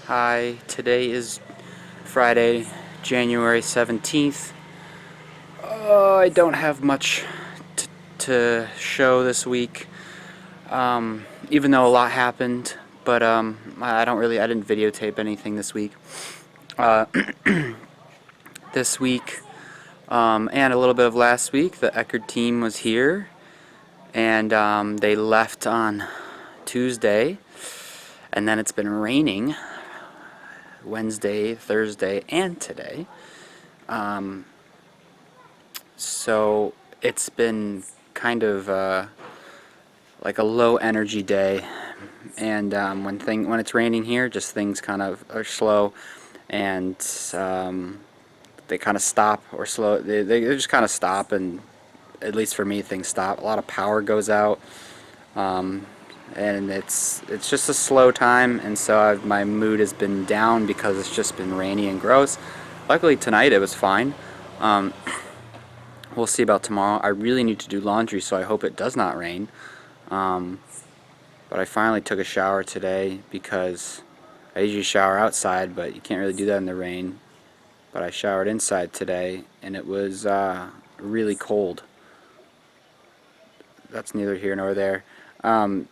Hi, today is Friday, January 17th. I don't have much to show this week, even though a lot happened, but I didn't videotape anything this week. Uh, this week, and a little bit of last week, the Eckerd team was here, and they left on Tuesday, and then it's been raining Wednesday, Thursday, and today. So it's been kind of like a low energy day, and when it's raining here, just things kind of are slow, and they kind of stop or slow. They just kind of stop, and at least for me, things stop. A lot of power goes out, and it's just a slow time, and so my mood has been down because it's just been rainy and gross. Luckily tonight it was fine. Um, We'll see about tomorrow. I really need to do laundry, so I hope it does not rain. Um, but I finally took a shower today because I usually shower outside, but you can't really do that in the rain. But I showered inside today, and it was really cold. That's neither here nor there. Um,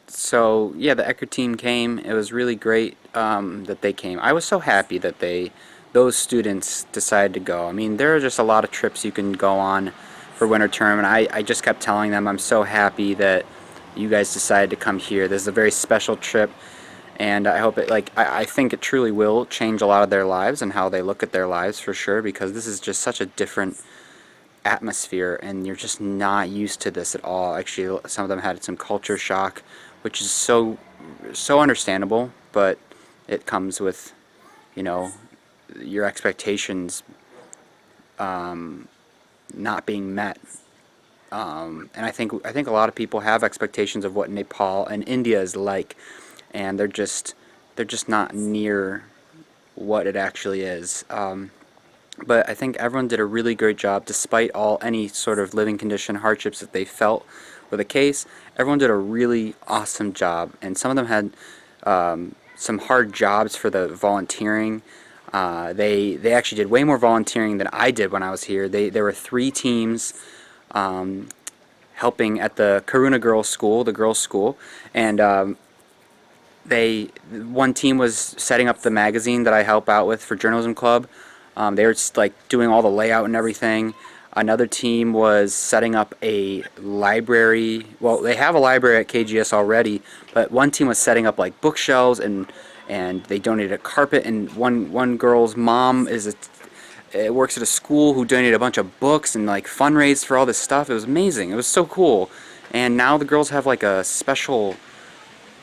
so yeah, the Eckerd team came. It was really great that they came. I was so happy that those students decided to go. I mean, there are just a lot of trips you can go on for winter term, and I just kept telling them I'm so happy that you guys decided to come here. This is a very special trip, and I hope it I think it truly will change a lot of their lives and how they look at their lives for sure, because this is just such a different atmosphere, and you're just not used to this at all. Actually, some of them had some culture shock, which is so understandable, but it comes with, you know, your expectations not being met. And I think a lot of people have expectations of what Nepal and India is like, and they're just not near what it actually is. But I think everyone did a really great job, despite any sort of living condition hardships that they felt were the case. Everyone did a really awesome job, and some of them had some hard jobs for the volunteering. They actually did way more volunteering than I did when I was here. There were 3 teams helping at the Karuna Girls School, the girls' school, and one team was setting up the magazine that I help out with for journalism club. They were just, like, doing all the layout and everything. Another team was setting up a library. Well, they have a library at KGS already, but one team was setting up like bookshelves, and they donated a carpet. And one girl's mom works at a school who donated a bunch of books and like fundraised for all this stuff. It was amazing. It was so cool. And now the girls have like a special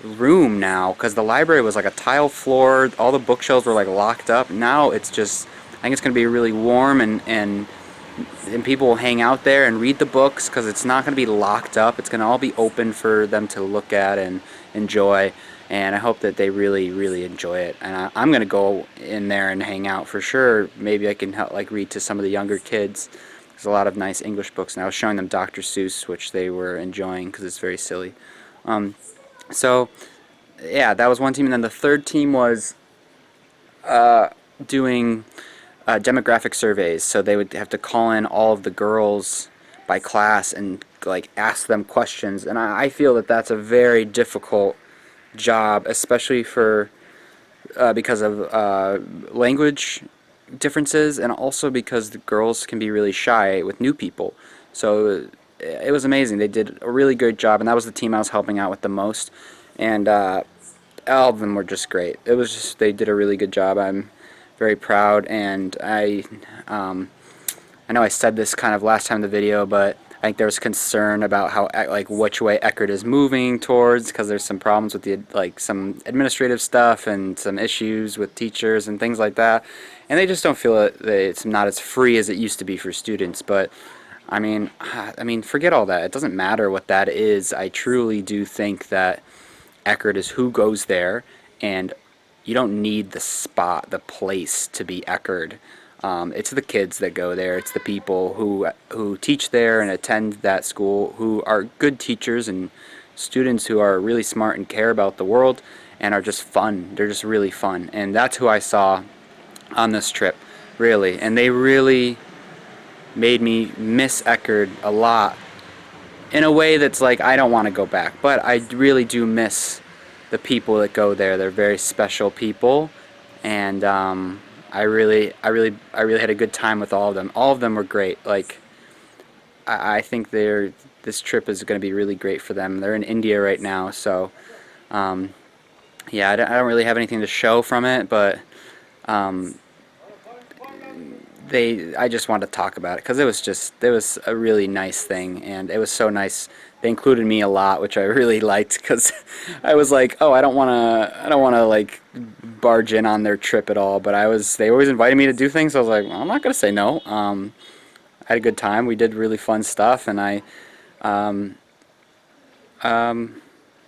room now, because the library was like a tile floor. All the bookshelves were like locked up. Now it's just, I think it's going to be really warm, and people will hang out there and read the books, because it's not going to be locked up. It's going to all be open for them to look at and enjoy. And I hope that they really, really enjoy it. And I'm going to go in there and hang out for sure. Maybe I can help, like, read to some of the younger kids. There's a lot of nice English books, and I was showing them Dr. Seuss, which they were enjoying because it's very silly. So, yeah, that was one team. And then the third team was doing demographic surveys. So they would have to call in all of the girls by class and like ask them questions. And I feel that that's a very difficult job, especially for because of language differences, and also because the girls can be really shy with new people. So it was amazing. They did a really good job, and that was the team I was helping out with the most. And all of them were just great. It was just, they did a really good job. I'm very proud, and I know I said this kind of last time in the video, but I think there was concern about how, like, which way Eckerd is moving towards, because there's some problems with the, like, some administrative stuff and some issues with teachers and things like that, and they just don't feel that it's not as free as it used to be for students. But I mean, forget all that. It doesn't matter what that is. I truly do think that Eckerd is who goes there, and you don't need the spot, the place to be Eckerd. It's the kids that go there. It's the people who teach there and attend that school who are good teachers and students who are really smart and care about the world and are just fun. They're just really fun, and that's who I saw on this trip, really. And they really made me miss Eckerd a lot in a way that's like I don't want to go back, but I really do miss the people that go there. They're very special people, and I really had a good time with all of them. All of them were great. Like I think this trip is going to be really great for them. They're in India right now, so yeah, I don't really have anything to show from it, but I just wanted to talk about it because it was a really nice thing, and it was so nice. They included me a lot, which I really liked because I was like, oh, I don't want to like barge in on their trip at all, but they always invited me to do things, so I was like, well, I'm not gonna say no. I had a good time. We did really fun stuff, and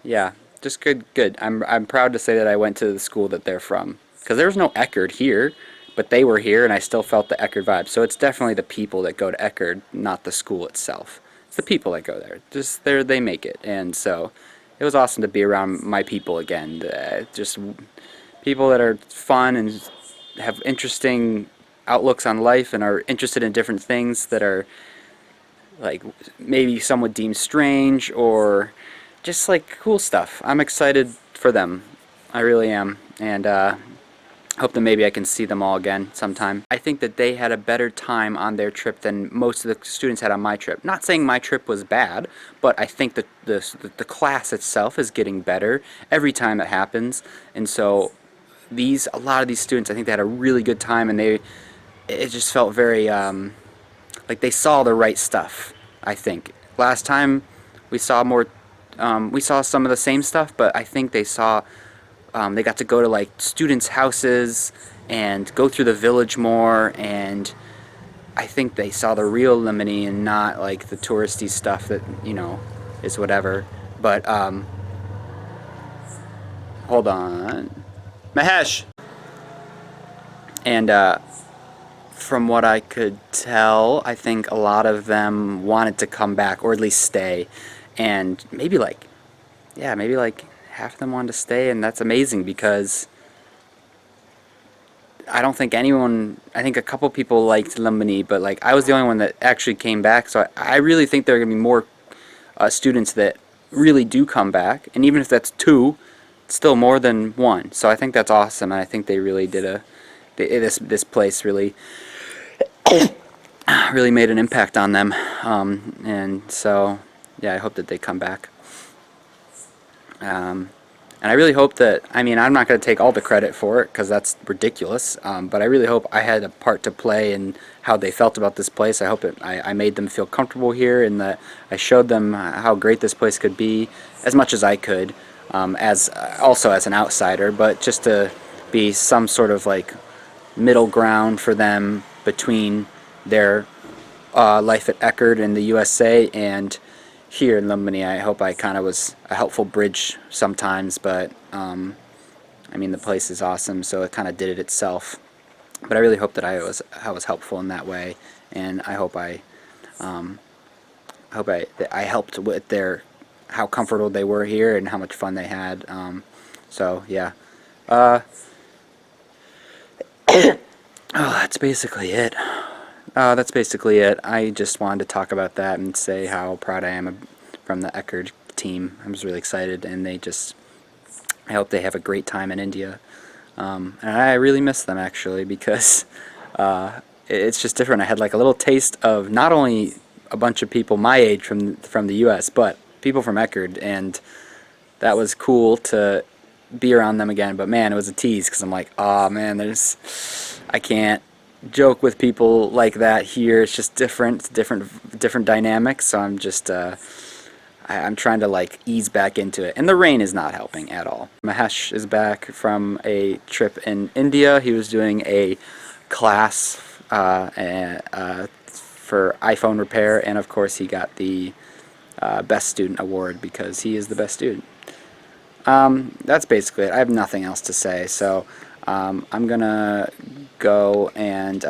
yeah, just good. I'm proud to say that I went to the school that they're from, because there was no Eckerd here, but they were here, and I still felt the Eckerd vibe. So it's definitely the people that go to Eckerd, not the school itself. It's the people that go there. Just they make it, and so it was awesome to be around my people again. Just people that are fun and have interesting outlooks on life and are interested in different things that are like maybe some would deem strange or just like cool stuff. I'm excited for them. I really am, and hope that maybe I can see them all again sometime. I think that they had a better time on their trip than most of the students had on my trip. Not saying my trip was bad, but I think that the class itself is getting better every time it happens, and so a lot of these students, I think they had a really good time, and it just felt very like they saw the right stuff. I think last time we saw we saw some of the same stuff, but I think they got to go to like students' houses and go through the village more, and I think they saw the real Lemony and not like the touristy stuff that is whatever. But hold on, Mahesh. And from what I could tell, I think a lot of them wanted to come back or at least stay, and maybe like half of them wanted to stay, and that's amazing because I don't think I think a couple people liked Lemony, but like I was the only one that actually came back, so I really think there are going to be more students that really do come back, and even if that's two, it's still more than one, so I think that's awesome, and I think they really did this place really really made an impact on them, and so yeah, I hope that they come back. And I really hope that, I'm not going to take all the credit for it because that's ridiculous, but I really hope I had a part to play in how they felt about this place. I hope I made them feel comfortable here, and that I showed them how great this place could be as much as I could, also as an outsider, but just to be some sort of like middle ground for them between their life at Eckerd in the USA and here in Lemony. I hope I kind of was a helpful bridge sometimes, but the place is awesome, so it kind of did it itself. But I really hope that I was helpful in that way, and I hope I that I helped with how comfortable they were here and how much fun they had. So yeah. Oh, that's basically it. I just wanted to talk about that and say how proud I am from the Eckerd team. I was really excited, and I hope they have a great time in India. And I really miss them, actually, because it's just different. I had like a little taste of not only a bunch of people my age from the U.S., but people from Eckerd, and that was cool to be around them again. But man, it was a tease because I'm like, oh man, I can't joke with people like that here. It's just different dynamics. So I'm just I'm trying to like ease back into it, and the rain is not helping at all. Mahesh is back from a trip in India. He was doing a class for iPhone repair, and of course he got the best student award because he is the best student. That's basically it. I have nothing else to say, so I'm gonna go, and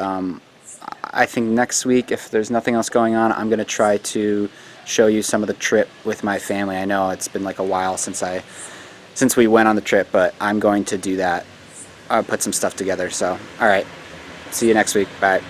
I think next week, if there's nothing else going on, I'm gonna try to show you some of the trip with my family. I know it's been like a while since we went on the trip, but I'm going to do that. I'll put some stuff together. So, all right. See you next week. Bye.